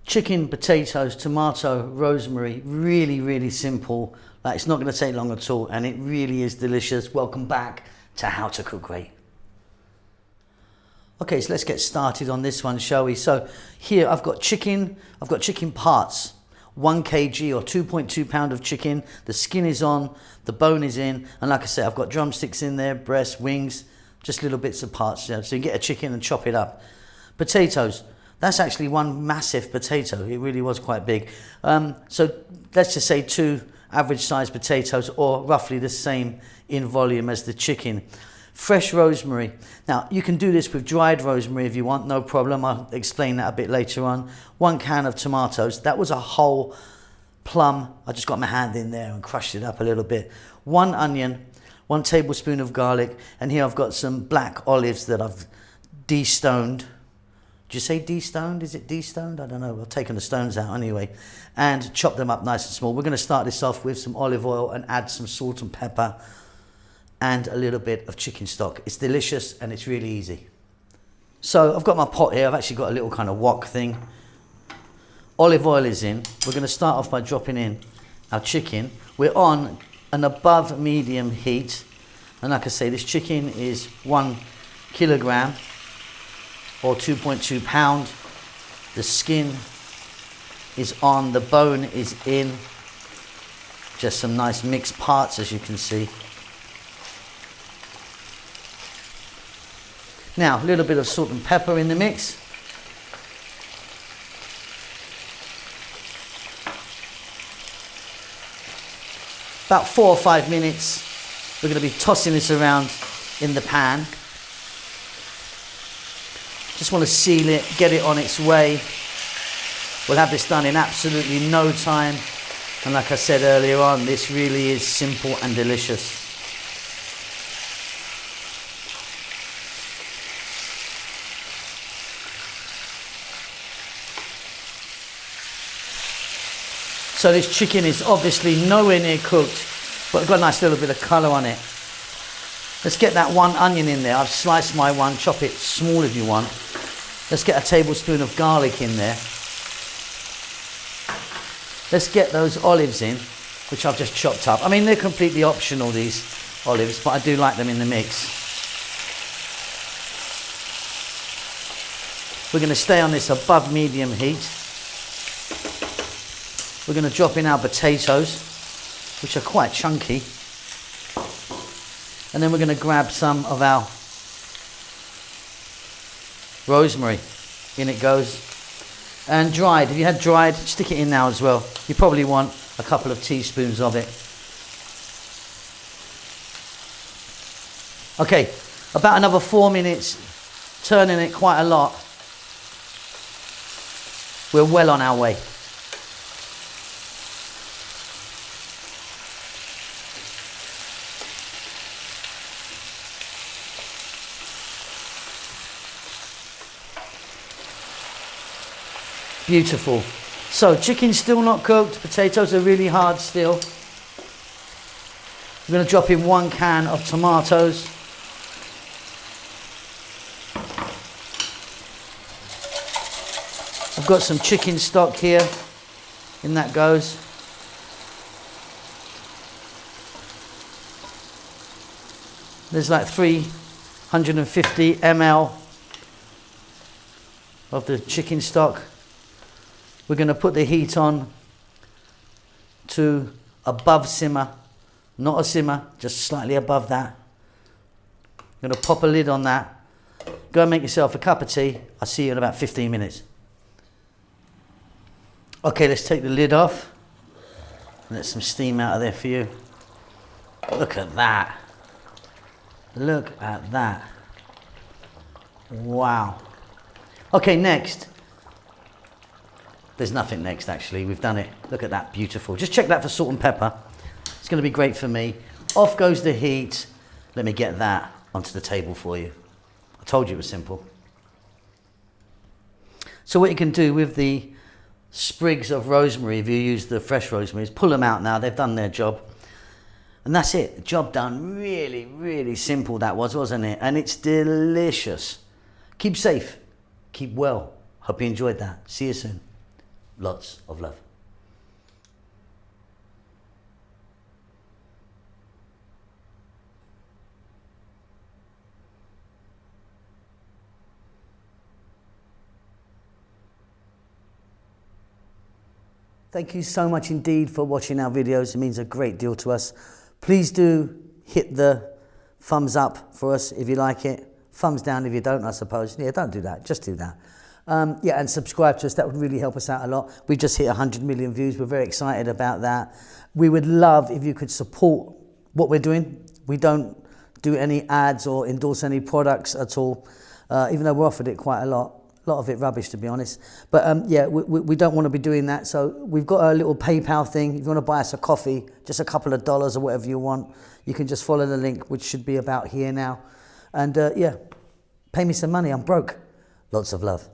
Chicken, potatoes, tomato, rosemary, really, really simple. Like, it's not going to take long at all, and it really is delicious. Welcome back to How to Cook Great. Okay, so let's get started on this one, shall we? So here I've got chicken parts, 1 kg or 2.2 pound of chicken. The skin is on, the bone is in, and like I said, I've got drumsticks in there, breast, wings, just little bits of parts. So you get a chicken and chop it up. Potatoes, that's actually one massive potato. It really was quite big. So let's just say 2 average sized potatoes, or roughly the same in volume as the chicken. Fresh rosemary. Now you can do this with dried rosemary if you want, no problem. I'll explain that a bit later on. 1 can of tomatoes. That was a whole plum. I just got my hand in there and crushed it up a little bit. 1 onion, 1 tablespoon of garlic, and here I've got some black olives that I've de-stoned. Did you say de-stoned? Is it de-stoned? I don't know. I've taken the stones out anyway, and chop them up nice and small. We're going to start this off with some olive oil and add some salt and pepper and a little bit of chicken stock. It's delicious and it's really easy. So I've got my pot here. I've actually got a little kind of wok thing. Olive oil is in. We're going to start off by dropping in our chicken. We're on an above medium heat, and like I say, this chicken is 1 kilogram or 2.2 pound. The skin is on, the bone is in. Just some nice mixed parts, as you can see. Now, a little bit of salt and pepper in the mix. About 4 or 5 minutes, we're going to be tossing this around in the pan. Just want to seal it, get it on its way. We'll have this done in absolutely no time. And like I said earlier on, this really is simple and delicious. So this chicken is obviously nowhere near cooked, but got a nice little bit of colour on it. Let's get that 1 onion in there. I've sliced my one, chop it small if you want. Let's get a tablespoon of garlic in there. Let's get those olives in, which I've just chopped up. I mean, they're completely optional, these olives, but I do like them in the mix. We're going to stay on this above medium heat. We're going to drop in our potatoes, which are quite chunky. And then we're going to grab some of our rosemary. In it goes. And dried. If you had dried, stick it in now as well. You probably want a couple of teaspoons of it. Okay, about another 4 minutes, turning it quite a lot. We're well on our way. Beautiful. So chicken's still not cooked, potatoes are really hard still. We're going to drop in 1 can of tomatoes. I've got some chicken stock here, in that goes. There's like 350 ml of the chicken stock. We're going to put the heat on to above simmer, not a simmer, just slightly above that. I'm going to pop a lid on that. Go and make yourself a cup of tea. I'll see you in about 15 minutes. Okay, let's take the lid off. Let some steam out of there for you. Look at that. Look at that. Wow. Okay, next. There's nothing next, actually. We've done it. Look at that, beautiful. Just check that for salt and pepper. It's going to be great for me. Off goes the heat. Let me get that onto the table for you. I told you it was simple. So what you can do with the sprigs of rosemary, if you use the fresh rosemary, is pull them out now. They've done their job. And that's it. Job done. Really, really simple that was, wasn't it? And it's delicious. Keep safe. Keep well. Hope you enjoyed that. See you soon. Lots of love. Thank you so much indeed for watching our videos. It means a great deal to us. Please do hit the thumbs up for us if you like it. Thumbs down if you don't, I suppose. Yeah, don't do that. Just do that. Yeah, and subscribe to us. That would really help us out a lot. We just hit 100 million views. We're very excited about that. We would love if you could support what we're doing. We don't do any ads or endorse any products at all, even though we're offered it quite a lot. A lot of it rubbish, to be honest. But yeah, we don't want to be doing that. So we've got a little PayPal thing. If you want to buy us a coffee, just a couple of dollars or whatever you want, you can just follow the link, which should be about here now. And yeah, pay me some money. I'm broke. Lots of love.